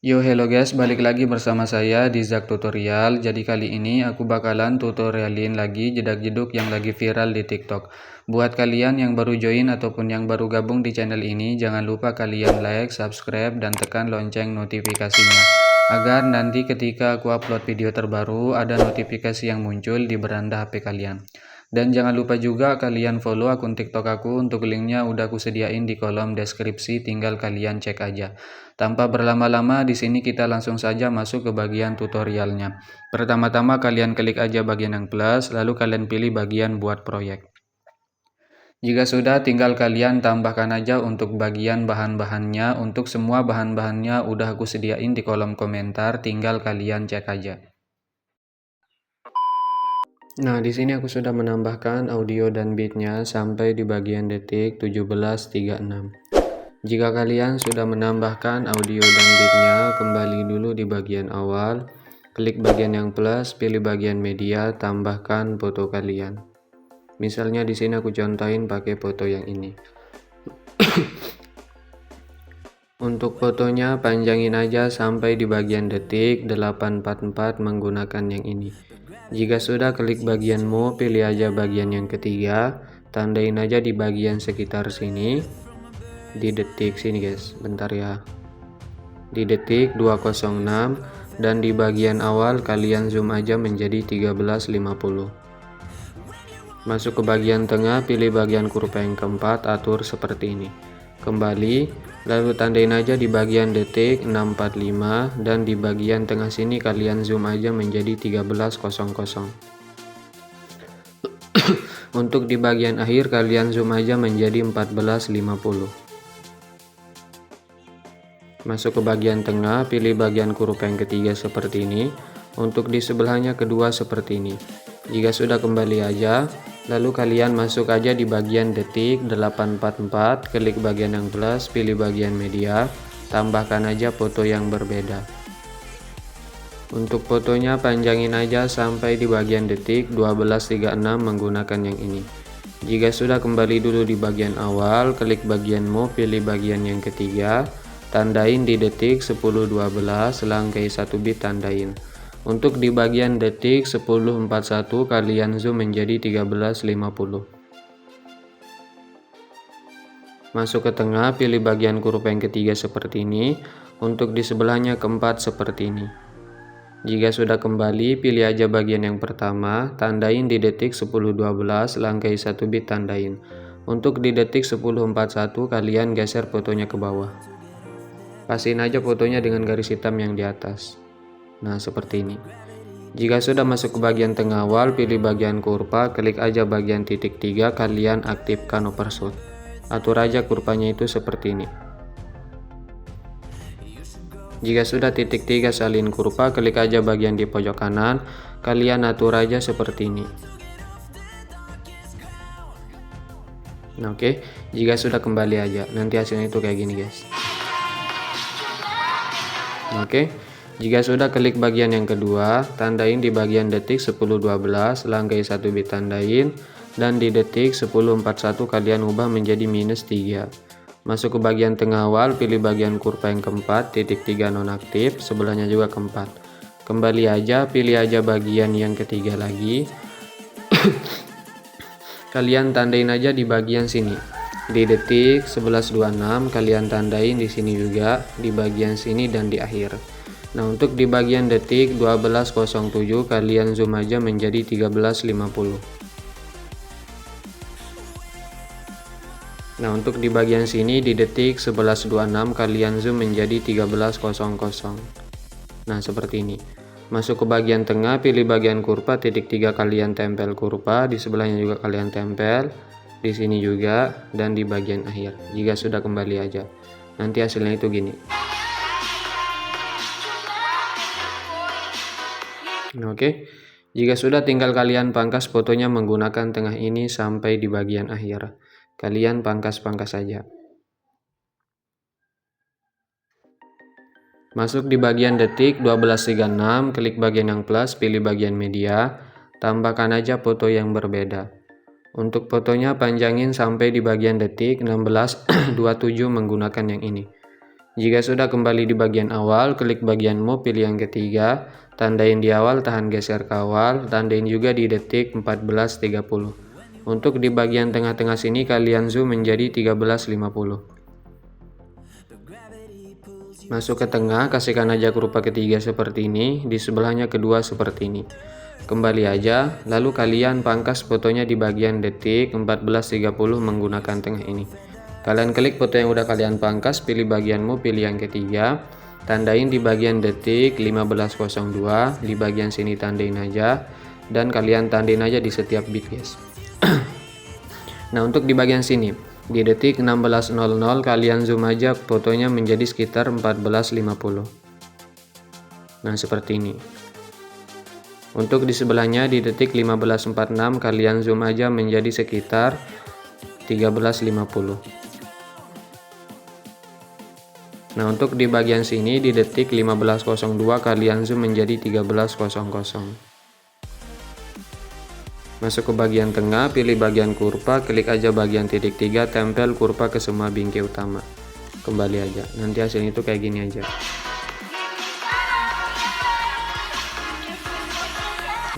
Yo hello guys, balik lagi bersama saya di Zak Tutorial. Jadi kali ini aku bakalan tutorialin lagi jedak-jeduk yang lagi viral di TikTok. Buat kalian yang baru join ataupun yang baru gabung di channel ini, jangan lupa kalian like, subscribe, dan tekan lonceng notifikasinya. Agar nanti ketika aku upload video terbaru, ada notifikasi yang muncul di beranda HP kalian. Dan jangan lupa juga kalian follow akun TikTok aku, untuk linknya udah aku sediain di kolom deskripsi, tinggal kalian cek aja. Tanpa berlama-lama, di sini kita langsung saja masuk ke bagian tutorialnya. Pertama-tama kalian klik aja bagian yang plus, lalu kalian pilih bagian buat proyek. Jika sudah, tinggal kalian tambahkan aja untuk bagian bahan-bahannya. Untuk semua bahan-bahannya udah aku sediain di kolom komentar, tinggal kalian cek aja. Nah, di sini aku sudah menambahkan audio dan beatnya sampai di bagian detik 17.36. Jika kalian sudah menambahkan audio dan beatnya, kembali dulu di bagian awal, klik bagian yang plus, pilih bagian media, tambahkan foto kalian. Misalnya di sini aku contohin pakai foto yang ini. Untuk fotonya panjangin aja sampai di bagian detik 844 menggunakan yang ini. Jika sudah, klik bagian more, pilih aja bagian yang ketiga, tandain aja di bagian sekitar sini, di detik sini guys, bentar ya, di detik 206, dan di bagian awal kalian zoom aja menjadi 1350. Masuk ke bagian tengah, pilih bagian kurva yang keempat, atur seperti ini. Kembali, lalu tandain aja di bagian detik 645, dan di bagian tengah sini kalian zoom aja menjadi 1300. Untuk di bagian akhir kalian zoom aja menjadi 1450. Masuk ke bagian tengah, pilih bagian kurva yang ketiga seperti ini. Untuk di sebelahnya kedua seperti ini. Jika sudah, kembali aja, lalu kalian masuk aja di bagian detik 844, klik bagian yang plus, pilih bagian media, tambahkan aja foto yang berbeda. Untuk fotonya panjangin aja sampai di bagian detik 12.36 menggunakan yang ini. Jika sudah, kembali dulu di bagian awal, klik bagian more, pilih bagian yang ketiga, tandain di detik 10.12, langkai 1 bit tandain. Untuk di bagian detik 10.41 kalian zoom menjadi 1350. Masuk ke tengah, pilih bagian kurva yang ketiga seperti ini. Untuk di sebelahnya keempat seperti ini. Jika sudah, kembali, pilih aja bagian yang pertama, tandain di detik 10.12, langkai 1 bit tandain. Untuk di detik 10.41 kalian geser fotonya ke bawah. Pasin aja fotonya dengan garis hitam yang di atas. Nah, seperti ini. Jika sudah masuk ke bagian tengah awal, pilih bagian kurva, klik aja bagian titik 3, kalian aktifkan overshoot. Atur aja kurvanya itu seperti ini. Jika sudah titik 3 salin kurva, klik aja bagian di pojok kanan, kalian atur aja seperti ini. Nah, oke. Jika sudah, kembali aja, nanti hasilnya itu kayak gini guys. Oke. Jika sudah, klik bagian yang kedua, tandain di bagian detik 10.12, langkai 1 bit tandain, dan di detik 10.41 kalian ubah menjadi -3. Masuk ke bagian tengah awal, pilih bagian kurva yang keempat, titik 3 nonaktif, sebelahnya juga keempat. Kembali aja, pilih aja bagian yang ketiga lagi. Kalian tandain aja di bagian sini. Di detik 11.26 kalian tandain di sini juga, di bagian sini dan di akhir. Nah, untuk di bagian detik 12.07 kalian zoom aja menjadi 1350. Nah, untuk di bagian sini di detik 11.26 kalian zoom menjadi 13.00. Nah, seperti ini. Masuk ke bagian tengah, pilih bagian kurva, titik 3 kalian tempel kurva, di sebelahnya juga kalian tempel, di sini juga, dan di bagian akhir. Jika sudah, kembali aja. Nanti hasilnya itu gini. Oke. Jika sudah, tinggal kalian pangkas fotonya menggunakan tengah ini sampai di bagian akhir. Kalian pangkas-pangkas saja. Masuk di bagian detik 12.36, klik bagian yang plus, pilih bagian media, tambahkan aja foto yang berbeda. Untuk fotonya panjangin sampai di bagian detik 16.27 menggunakan yang ini. Jika sudah kembali di bagian awal, klik bagian move, pilih yang ketiga, tandain di awal, tahan geser ke awal, tandain juga di detik 14.30. Untuk di bagian tengah-tengah sini kalian zoom menjadi 13.50. Masuk ke tengah, kasihkan aja kurva ketiga seperti ini, di sebelahnya kedua seperti ini. Kembali aja, lalu kalian pangkas fotonya di bagian detik 14.30 menggunakan tengah ini. Kalian klik foto yang udah kalian pangkas, pilih bagianmu, pilih yang ketiga, tandain di bagian detik 15.02, di bagian sini tandain aja, dan kalian tandain aja di setiap bit guys. Nah untuk di bagian sini, di detik 16.00 kalian zoom aja fotonya menjadi sekitar 14.50. Nah seperti ini. Untuk di sebelahnya di detik 15.46 kalian zoom aja menjadi sekitar 13.50. Nah untuk di bagian sini di detik 15.02 kalian zoom menjadi 13.00. Masuk ke bagian tengah, pilih bagian kurva, klik aja bagian titik 3, tempel kurva ke semua bingkai utama. Kembali aja, nanti hasilnya itu kayak gini aja.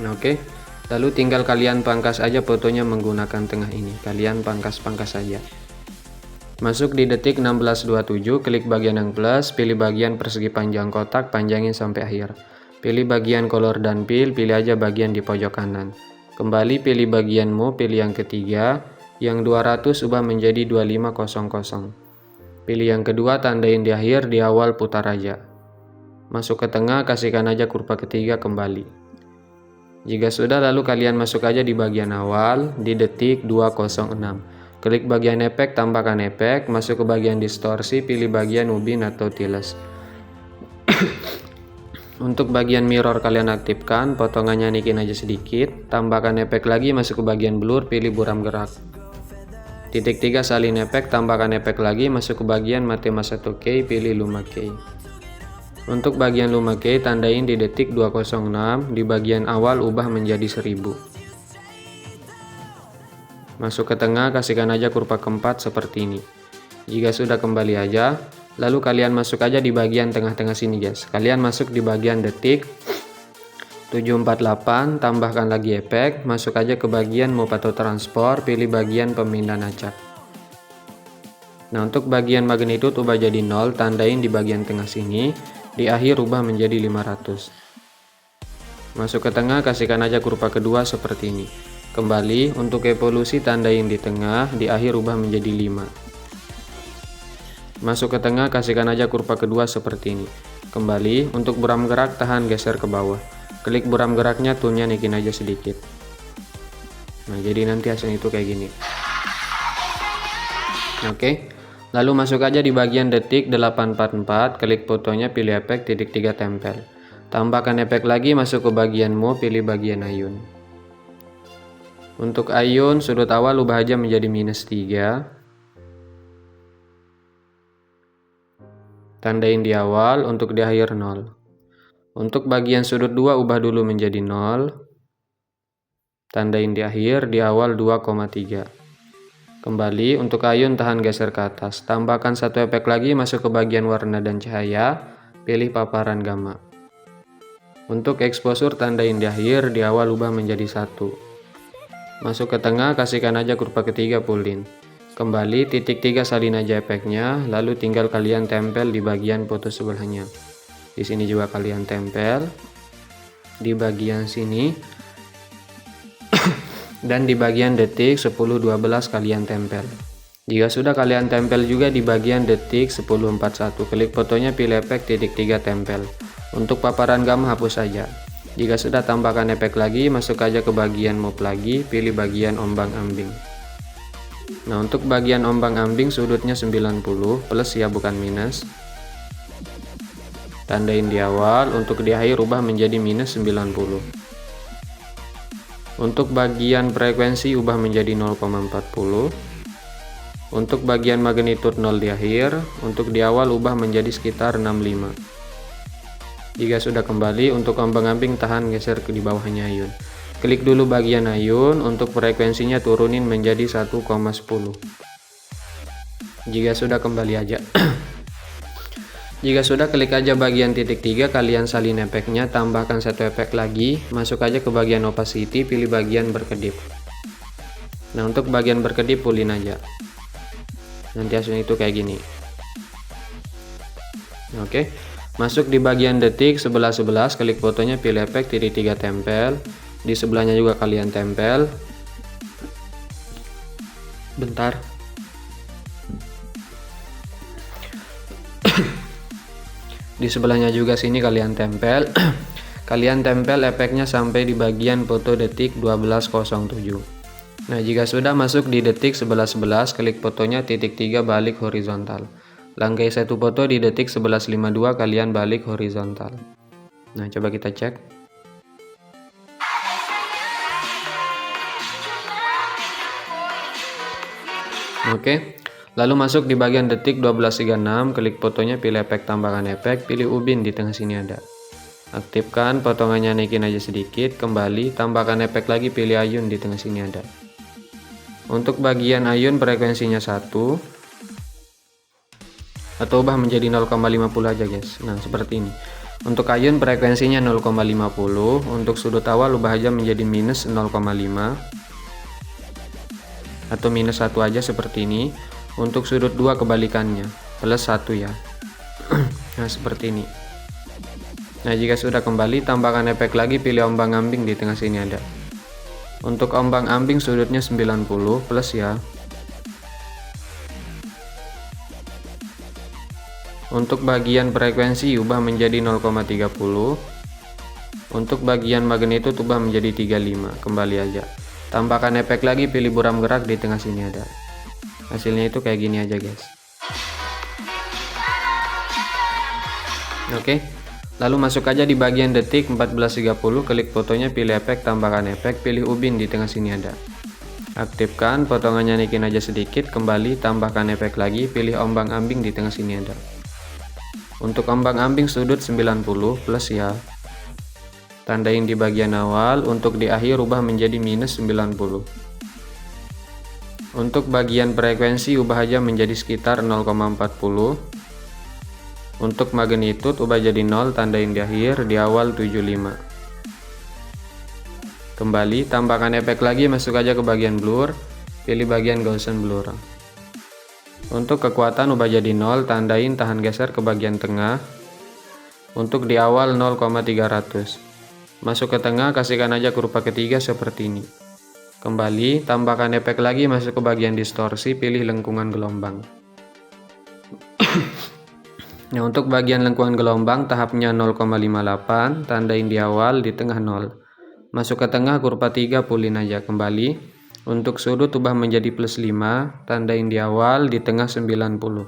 Nah oke, lalu tinggal kalian pangkas aja fotonya menggunakan tengah ini. Kalian pangkas-pangkas saja. Masuk di detik 16.27, klik bagian yang plus, pilih bagian persegi panjang kotak, panjangin sampai akhir. Pilih bagian color dan fill, pilih aja bagian di pojok kanan. Kembali pilih bagianmu, pilih yang ketiga, yang 200 ubah menjadi 2500. Pilih yang kedua, tandain di akhir, di awal putar aja. Masuk ke tengah, kasihkan aja kurva ketiga kembali. Jika sudah, lalu kalian masuk aja di bagian awal, di detik 206. Klik bagian efek, tambahkan efek, masuk ke bagian distorsi, pilih bagian ubin atau tiles. Untuk bagian mirror kalian aktifkan, potongannya naikin aja sedikit, tambahkan efek lagi, masuk ke bagian blur, pilih buram gerak. Titik 3 salin efek, tambahkan efek lagi, masuk ke bagian Matema 1K, pilih Luma K. Untuk bagian Luma K, tandain di detik 206, di bagian awal ubah menjadi 1000. Masuk ke tengah, kasihkan aja kurva keempat seperti ini. Jika sudah kembali aja, lalu kalian masuk aja di bagian tengah-tengah sini guys. Kalian masuk di bagian detik 748, tambahkan lagi efek, masuk aja ke bagian move atau transport, pilih bagian pemindahan acak. Nah untuk bagian magnitude ubah jadi 0, tandain di bagian tengah sini, di akhir ubah menjadi 500. Masuk ke tengah, kasihkan aja kurva kedua seperti ini. Kembali, untuk evolusi tandain di tengah, di akhir ubah menjadi 5. Masuk ke tengah, kasihkan aja kurva kedua seperti ini. Kembali, untuk buram gerak tahan geser ke bawah. Klik buram geraknya, toolnya naikin aja sedikit. Nah, jadi nanti hasilnya itu kayak gini. Oke, lalu masuk aja di bagian detik 844, klik fotonya, pilih efek, titik 3 tempel. Tambahkan efek lagi, masuk ke bagian move, pilih bagian ayun. Untuk ayun, sudut awal ubah aja menjadi -3. Tandain di awal, untuk di akhir 0. Untuk bagian sudut 2 ubah dulu menjadi 0. Tandain di akhir, di awal 2,3. Kembali, untuk ayun tahan geser ke atas. Tambahkan satu efek lagi, masuk ke bagian warna dan cahaya, pilih paparan gamma. Untuk exposure tandain di akhir, di awal ubah menjadi 1. Masuk ke tengah, kasihkan aja kurva ketiga pull in. Kembali, titik 3 salin aja efeknya, lalu tinggal kalian tempel di bagian foto sebelahnya. Di sini juga kalian tempel, di bagian sini, dan di bagian detik 10.12 kalian tempel. Jika sudah, kalian tempel juga di bagian detik 10.41, klik fotonya, pilih efek, titik 3 tempel. Untuk paparan gamma hapus saja. Jika sudah, tambahkan efek lagi, masuk aja ke bagian move lagi, pilih bagian ombang-ambing. Nah untuk bagian ombang-ambing sudutnya 90 plus ya, bukan minus. Tandain di awal, untuk di akhir ubah menjadi -90. Untuk bagian frekuensi ubah menjadi 0,40. Untuk bagian magnitude 0 di akhir, untuk di awal ubah menjadi sekitar 65. Jika sudah kembali, untuk ombang-ambing tahan geser ke di bawahnya ayun. Klik dulu bagian ayun, untuk frekuensinya turunin menjadi 1,10. Jika sudah, kembali aja. Jika sudah, klik aja bagian titik 3, kalian salin efeknya, tambahkan satu efek lagi, masuk aja ke bagian opacity, pilih bagian berkedip. Nah, untuk bagian berkedip pulin aja. Nanti hasilnya itu kayak gini. Oke. Masuk di bagian detik 11:11, klik fotonya, pilih efek titik 3 tempel. Di sebelahnya juga kalian tempel. Bentar. Di sebelahnya juga sini kalian tempel. Kalian tempel efeknya sampai di bagian foto detik 12:07. Nah, jika sudah masuk di detik 11:11, klik fotonya titik 3 balik horizontal. Langkai satu foto di detik 11:52, kalian balik horizontal. Nah, coba kita cek. Oke. Lalu masuk di bagian detik 12:36, klik fotonya, pilih efek tambahkan efek, pilih ubin di tengah sini ada. Aktifkan, potongannya naikin aja sedikit, kembali, tambahkan efek lagi, pilih ayun di tengah sini ada. Untuk bagian ayun frekuensinya 1, atau ubah menjadi 0,50 aja guys. Nah, seperti ini. Untuk ayun frekuensinya 0,50, untuk sudut awal ubah aja menjadi minus 0,5 atau minus 1 aja seperti ini. Untuk sudut 2 kebalikannya, plus 1 ya. Nah, seperti ini. Nah, jika sudah kembali, tambahkan efek lagi, pilih ombang-ambing di tengah sini ada. Untuk ombang-ambing sudutnya 90 plus ya. Untuk bagian frekuensi ubah menjadi 0,30. Untuk bagian magnitude ubah menjadi 35, kembali aja. Tambahkan efek lagi, pilih buram gerak di tengah sini ada. Hasilnya itu kayak gini aja guys. Oke. Lalu masuk aja di bagian detik 14:30, klik fotonya, pilih efek tambahkan efek, pilih ubin di tengah sini ada. Aktifkan, potongannya naikin aja sedikit, kembali, tambahkan efek lagi, pilih ombang-ambing di tengah sini ada. Untuk ombang-ambing sudut 90 plus ya. Tandain di bagian awal, untuk di akhir ubah menjadi minus 90. Untuk bagian frekuensi ubah aja menjadi sekitar 0,40. Untuk magnitude ubah jadi 0, tandain di akhir, di awal 75. Kembali, tambahkan efek lagi, masuk aja ke bagian blur, pilih bagian Gaussian blur. Untuk kekuatan ubah jadi 0, tandain tahan geser ke bagian tengah. Untuk di awal 0,300. Masuk ke tengah, kasihkan aja kurva ketiga seperti ini. Kembali, tambahkan efek lagi, masuk ke bagian distorsi, pilih lengkungan gelombang. Nah, untuk bagian lengkungan gelombang tahapnya 0,58, tandain di awal, di tengah 0. Masuk ke tengah, kurva 3 pulin aja, kembali. Untuk sudut ubah menjadi plus 5, tandain di awal, di tengah 90.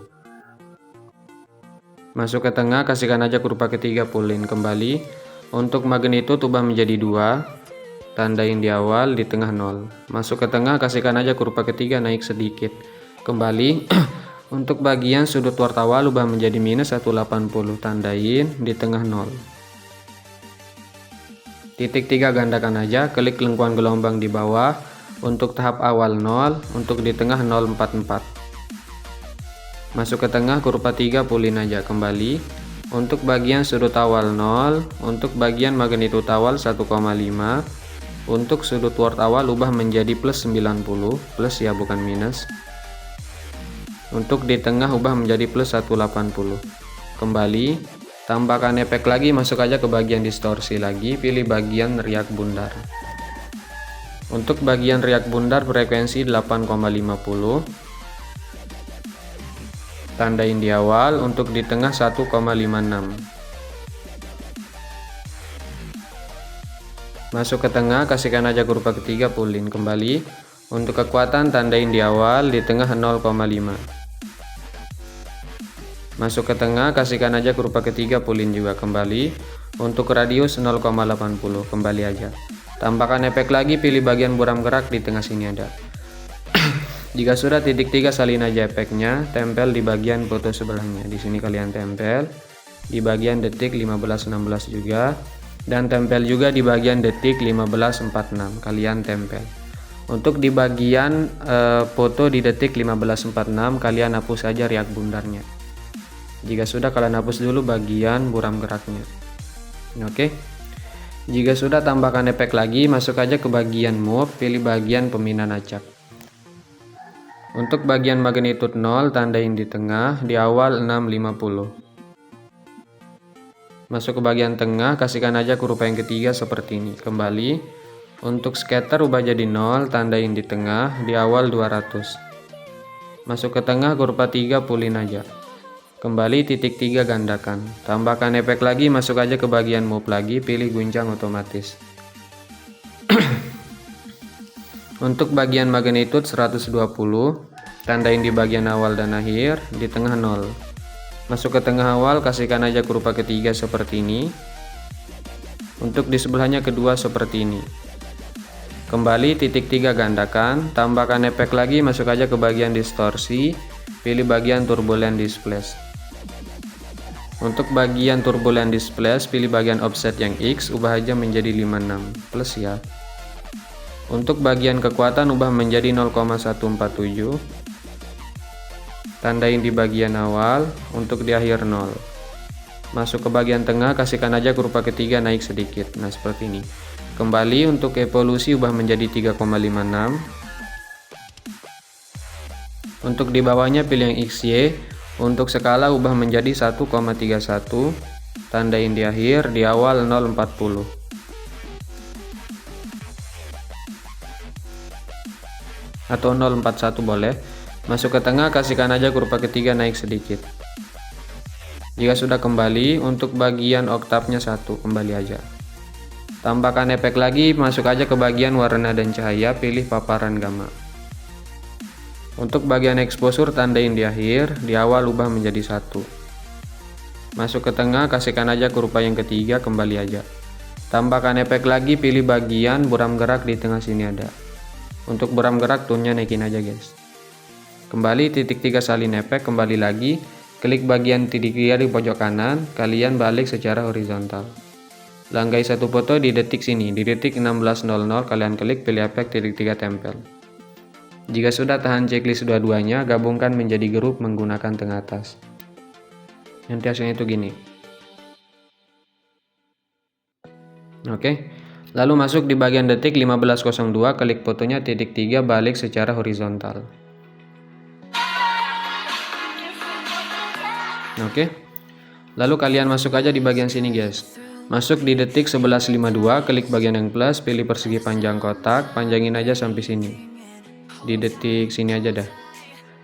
Masuk ke tengah, kasihkan aja kurva ketiga pulin, kembali. Untuk magnitude ubah menjadi 2, tandain di awal, di tengah 0. Masuk ke tengah, kasihkan aja kurva ketiga naik sedikit, kembali. Untuk bagian sudut wartawal ubah menjadi minus 180, tandain di tengah 0. Titik 3 gandakan aja, klik lengkungan gelombang di bawah. Untuk tahap awal 0, untuk di tengah 044. Masuk ke tengah, kurva 3 pulin aja, kembali. Untuk bagian sudut awal 0, untuk bagian magnitude awal 1,5. Untuk sudut word awal ubah menjadi plus 90, plus ya bukan minus. Untuk di tengah ubah menjadi plus 180. Kembali, tambahkan efek lagi, masuk aja ke bagian distorsi lagi, pilih bagian riak bundar. Untuk bagian riak bundar frekuensi 8,50. Tandain di awal, untuk di tengah 1,56. Masuk ke tengah, kasihkan aja kurva ketiga pulin, kembali. Untuk kekuatan tandain di awal, di tengah 0,5. Masuk ke tengah, kasihkan aja kurva ketiga pulin juga, kembali. Untuk radius 0,80, kembali aja. Tambahkan efek lagi, pilih bagian buram gerak di tengah sini ada. Jika sudah, titik 3 salin aja efeknya, tempel di bagian foto sebelahnya. Di sini kalian tempel di bagian detik 15:16 juga, dan tempel juga di bagian detik 15:46 kalian tempel. Untuk di bagian foto di detik 15:46 kalian hapus saja riak bundarnya. Jika sudah, kalian hapus dulu bagian buram geraknya. Oke. Jika sudah, tambahkan efek lagi, masuk aja ke bagian move, pilih bagian pemindahan acak. Untuk bagian magnitude 0, tandain di tengah, di awal 650. Masuk ke bagian tengah, kasihkan aja kurva yang ketiga seperti ini. Kembali. Untuk scatter ubah jadi 0, tandain di tengah, di awal 200. Masuk ke tengah, kurva 3 pulin aja. Kembali titik 3 gandakan. Tambahkan efek lagi, masuk aja ke bagian move lagi, pilih guncang otomatis. Untuk bagian magnitude 120, tandain di bagian awal dan akhir, di tengah 0. Masuk ke tengah awal, kasihkan aja kurva ketiga seperti ini. Untuk di sebelahnya kedua seperti ini. Kembali titik 3 gandakan, tambahkan efek lagi, masuk aja ke bagian distorsi, pilih bagian turbulent displace. Untuk bagian turbulent displace, pilih bagian offset yang X, ubah aja menjadi 56 plus ya. Untuk bagian kekuatan ubah menjadi 0,147. Tandain di bagian awal, untuk di akhir 0. Masuk ke bagian tengah, kasihkan aja kurva ketiga naik sedikit. Nah, seperti ini. Kembali untuk evolusi ubah menjadi 3,56. Untuk di bawahnya pilih yang XY. Untuk skala ubah menjadi 1,31. Tandain di akhir, di awal 0,40. Atau 0,41 boleh. Masuk ke tengah, kasihkan aja kurva ketiga naik sedikit. Jika sudah, kembali untuk bagian oktavnya 1, kembali aja. Tambahkan efek lagi, masuk aja ke bagian warna dan cahaya, pilih paparan gamma. Untuk bagian exposure, tandain di akhir, di awal ubah menjadi 1. Masuk ke tengah, kasihkan aja kurva yang ketiga, kembali aja. Tambahkan efek lagi, pilih bagian buram gerak di tengah sini ada. Untuk buram gerak tone-nya naikin aja guys. Kembali titik 3 salin efek, kembali lagi, klik bagian titik 3 di pojok kanan, kalian balik secara horizontal. Langgai satu foto di detik sini, di detik 16.00 kalian klik, pilih efek titik 3 tempel. Jika sudah, tahan checklist dua-duanya, gabungkan menjadi grup menggunakan tengah atas. Nanti hasilnya itu gini. Oke. Lalu masuk di bagian detik 15.02, klik fotonya titik 3, balik secara horizontal. Oke. Lalu kalian masuk aja di bagian sini guys. Masuk di detik 11.52, klik bagian yang plus, pilih persegi panjang kotak, panjangin aja sampai sini. Di detik sini aja dah,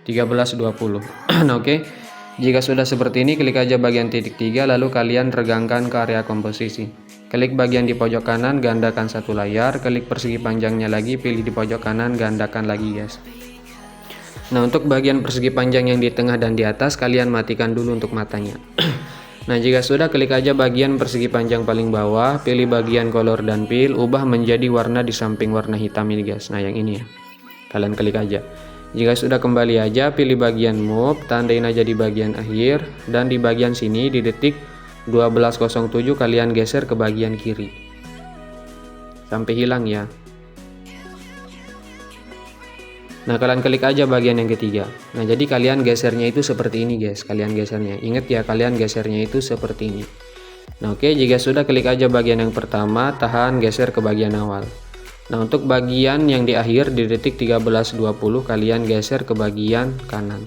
13.20. Oke. Jika sudah seperti ini, klik aja bagian titik 3, lalu kalian regangkan ke area komposisi. Klik bagian di pojok kanan, gandakan satu layar, klik persegi panjangnya lagi, pilih di pojok kanan, gandakan lagi guys. Nah, untuk bagian persegi panjang yang di tengah dan di atas, kalian matikan dulu untuk matanya. Nah, jika sudah, klik aja bagian persegi panjang paling bawah, pilih bagian color dan fill, ubah menjadi warna di samping warna hitam ini guys. Nah, yang ini ya. Kalian klik aja. Jika sudah, kembali aja, pilih bagian move, tandain aja di bagian akhir, dan di bagian sini di detik 12.07 kalian geser ke bagian kiri. Sampai hilang ya. Nah, kalian klik aja bagian yang ketiga. Nah, jadi kalian gesernya itu seperti ini guys. Kalian gesernya. Ingat ya, kalian gesernya itu seperti ini. Nah, oke, jika sudah, klik aja bagian yang pertama, tahan, geser ke bagian awal. Nah, untuk bagian yang di akhir di detik 13.20 kalian geser ke bagian kanan.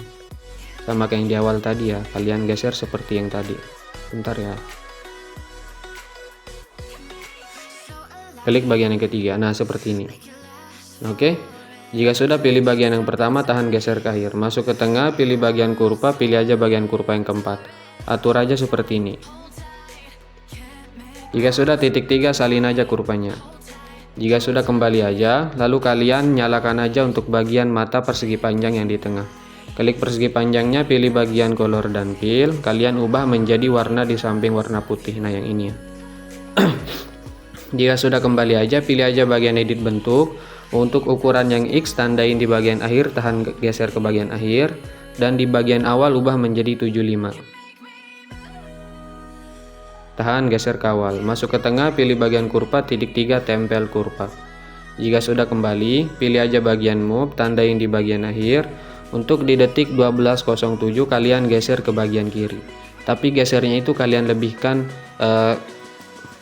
Sama kayak yang di awal tadi ya, kalian geser seperti yang tadi. Bentar ya. Klik bagian yang ketiga. Nah, seperti ini. Oke. Jika sudah, pilih bagian yang pertama, tahan, geser ke akhir. Masuk ke tengah, pilih bagian kurva, pilih aja bagian kurva yang keempat. Atur aja seperti ini. Jika sudah, titik 3 salin aja kurvanya. Jika sudah, kembali aja, lalu kalian nyalakan aja untuk bagian mata persegi panjang yang di tengah. Klik persegi panjangnya, pilih bagian color dan fill, kalian ubah menjadi warna di samping warna putih. Nah, yang ini ya. Jika sudah, kembali aja, pilih aja bagian edit bentuk. Untuk ukuran yang X, tandain di bagian akhir, tahan, geser ke bagian akhir, dan di bagian awal ubah menjadi 75. Tahan, geser ke awal. Masuk ke tengah, pilih bagian kurva, titik 3 tempel kurva. Jika sudah, kembali, pilih aja bagian move, tandain di bagian akhir. Untuk di detik 12.07 kalian geser ke bagian kiri. Tapi gesernya itu kalian lebihkan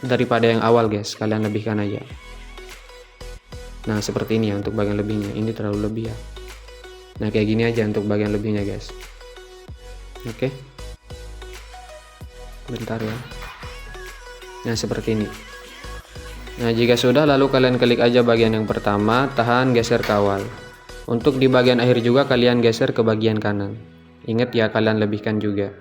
daripada yang awal guys, kalian lebihkan aja. Nah seperti ini ya untuk bagian lebihnya, ini terlalu lebih ya. Nah kayak gini aja untuk bagian lebihnya guys. Oke, bentar ya. Nah seperti ini. Nah jika sudah, lalu kalian klik aja bagian yang pertama, tahan, geser ke awal. Untuk di bagian akhir juga kalian geser ke bagian kanan. Ingat ya, kalian lebihkan juga.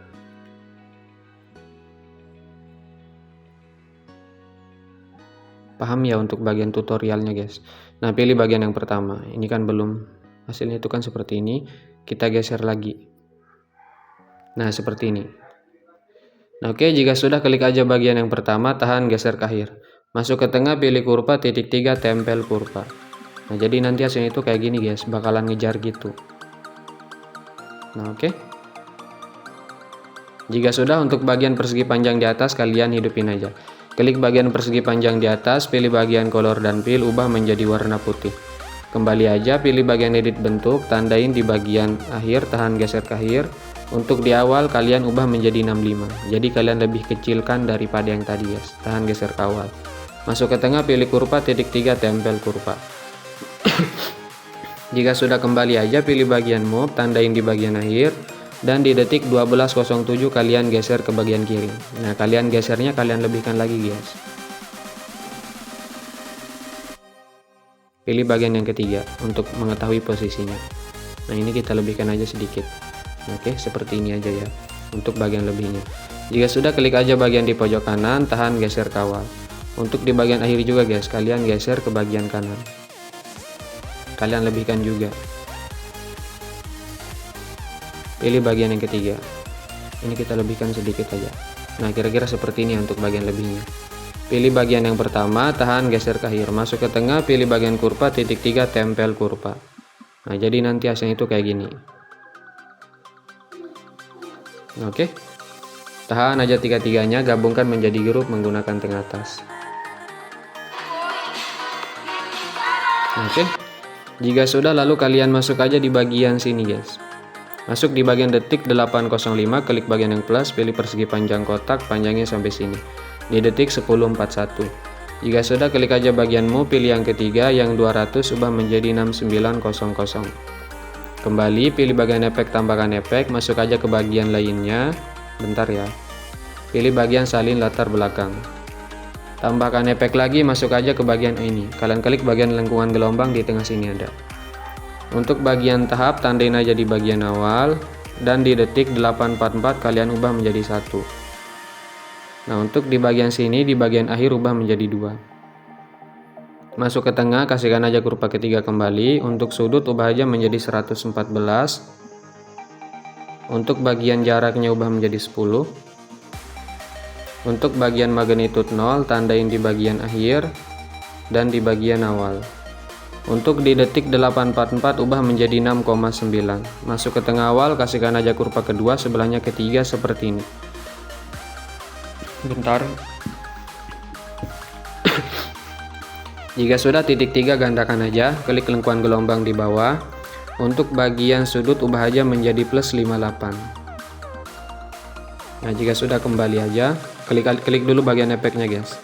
Paham ya untuk bagian tutorialnya guys. Nah pilih bagian yang pertama. Ini kan belum, hasilnya itu kan seperti ini. Kita geser lagi. Nah seperti ini. Nah oke, jika sudah, klik aja bagian yang pertama, tahan, geser ke akhir. Masuk ke tengah, pilih kurva, titik 3, tempel kurva. Nah jadi nanti hasilnya itu kayak gini guys, bakalan ngejar gitu. Nah oke. Jika sudah, untuk bagian persegi panjang di atas kalian hidupin aja. Klik bagian persegi panjang di atas, pilih bagian color dan fill, ubah menjadi warna putih. Kembali aja, pilih bagian edit bentuk, tandain di bagian akhir, tahan, geser ke akhir. Untuk di awal kalian ubah menjadi 65. Jadi kalian lebih kecilkan daripada yang tadi guys. Tahan, geser ke awal. Masuk ke tengah, pilih kurva, titik 3, tempel kurva. Jika sudah, kembali aja, pilih bagian move, tandain di bagian akhir, dan di detik 12.07 kalian geser ke bagian kiri. Nah kalian gesernya kalian lebihkan lagi guys. Pilih bagian yang ketiga untuk mengetahui posisinya. Nah ini kita lebihkan aja sedikit. Oke, seperti ini aja ya untuk bagian lebihnya. Jika sudah, klik aja bagian di pojok kanan, tahan, geser ke awal. Untuk di bagian akhir juga guys, kalian geser ke bagian kanan. Kalian lebihkan juga. Pilih bagian yang ketiga. Ini kita lebihkan sedikit aja. Nah kira-kira seperti ini untuk bagian lebihnya. Pilih bagian yang pertama, tahan, geser ke akhir. Masuk ke tengah, pilih bagian kurva, titik 3, tempel kurva. Nah jadi nanti hasilnya itu kayak gini. Oke, tahan aja tiga-tiganya, gabungkan menjadi grup menggunakan tengah atas. Oke, jika sudah, lalu kalian masuk aja di bagian sini guys. Masuk di bagian detik 805, klik bagian yang plus, pilih persegi panjang kotak, panjangnya sampai sini. Di detik 1041. Jika sudah, klik aja bagian move, pilih yang ketiga, yang 200 ubah menjadi 6900. Kembali, pilih bagian efek, tambahkan efek, masuk aja ke bagian lainnya. Bentar ya. Pilih bagian salin latar belakang. Tambahkan efek lagi, masuk aja ke bagian ini. Kalian klik bagian lengkungan gelombang di tengah sini ada. Untuk bagian tahap, tandain aja di bagian awal, dan di detik 844 kalian ubah menjadi 1. Nah untuk di bagian sini, di bagian akhir ubah menjadi 2. Masuk ke tengah, kasihkan aja kurva ketiga kembali. Untuk sudut ubah aja menjadi 114. Untuk bagian jaraknya ubah menjadi 10. Untuk bagian magnitude 0 tandain di bagian akhir dan di bagian awal. Untuk di detik 844 ubah menjadi 6,9. Masuk ke tengah awal, kasihkan aja kurva kedua, sebelahnya ketiga seperti ini. Bentar. Jika sudah, titik 3 gandakan aja, klik lengkungan gelombang di bawah. Untuk bagian sudut ubah aja menjadi plus 58. Nah jika sudah, kembali aja, klik dulu bagian efeknya guys.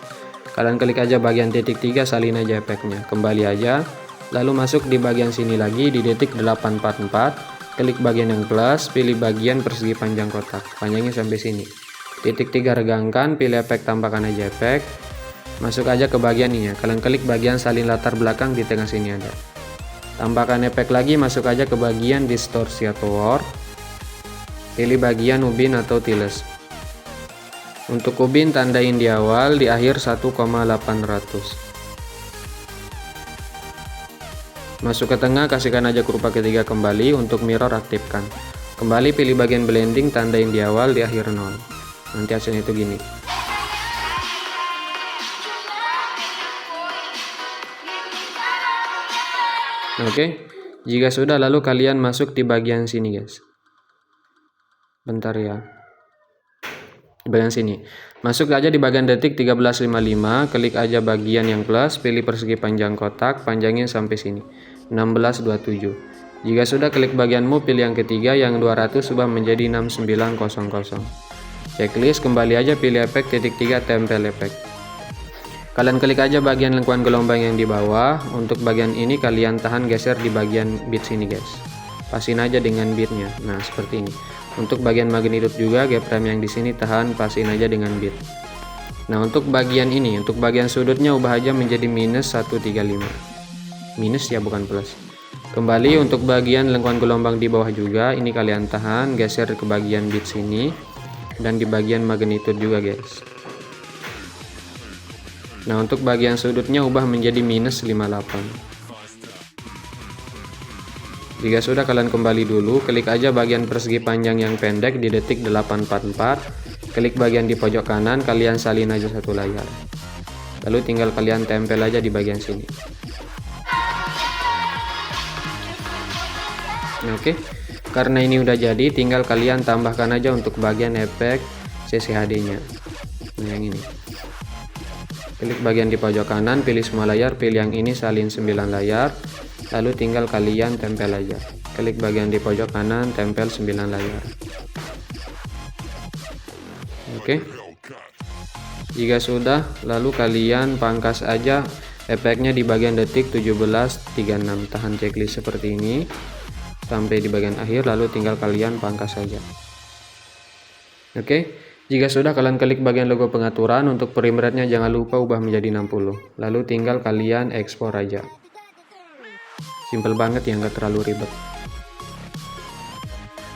Kalian klik aja bagian titik 3, salin aja efeknya, kembali aja. Lalu masuk di bagian sini lagi di detik 844, klik bagian yang plus, pilih bagian persegi panjang kotak, panjangnya sampai sini. Titik 3 regangkan, pilih efek, tambahkan aja efek. Masuk aja ke bagian ini ya, kalian klik bagian salin latar belakang di tengah sini ada. Tambahkan efek lagi, masuk aja ke bagian distorsi atau warp. Pilih bagian ubin atau tiles. Untuk ubin tandain di awal, di akhir 1,800. Masuk ke tengah, kasihkan aja kurva ketiga kembali. Untuk mirror aktifkan. Kembali pilih bagian blending, tandain di awal, di akhir 0. Nanti hasilnya itu gini. Oke, jika sudah, lalu kalian masuk di bagian sini guys. Bentar ya. Di bagian sini. Masuk aja di bagian detik 13.55, klik aja bagian yang plus, pilih persegi panjang kotak, panjangnya sampai sini. 1627. Jika sudah, klik bagian move, pilih yang ketiga, yang 200 ubah menjadi 6900. checklist, kembali aja pilih efek titik 3 tempel efek. Kalian klik aja bagian lengkungan gelombang yang di bawah. Untuk bagian ini kalian tahan geser di bagian bit sini guys. Pasin aja dengan bitnya. Nah seperti ini. Untuk bagian magnitude juga keyframe yang di sini tahan, pasin aja dengan bit. Nah untuk bagian ini, untuk bagian sudutnya ubah aja menjadi minus 135. Minus ya, bukan plus. Kembali untuk bagian lengkungan gelombang di bawah juga, ini kalian tahan, geser ke bagian bit sini dan di bagian magnitude juga guys. Nah untuk bagian sudutnya ubah menjadi minus 58. Jika sudah, kalian kembali dulu, klik aja bagian persegi panjang yang pendek di detik 844, klik bagian di pojok kanan, kalian salin aja satu layar, lalu tinggal kalian tempel aja di bagian sini. Nah, oke, karena ini udah jadi, tinggal kalian tambahkan aja untuk bagian efek CCHD nya. Nah yang ini, klik bagian di pojok kanan, pilih semua layar, pilih yang ini, salin 9 layar, lalu tinggal kalian tempel aja. Klik bagian di pojok kanan, tempel 9 layar. Oke. Jika sudah, lalu kalian pangkas aja efeknya di bagian detik 17.36. Tahan checklist seperti ini sampai di bagian akhir, lalu tinggal kalian pangkas saja. Oke. Jika sudah, kalian klik bagian logo pengaturan. Untuk frame rate-nya jangan lupa ubah menjadi 60. Lalu tinggal kalian ekspor aja. Simple banget ya, nggak terlalu ribet.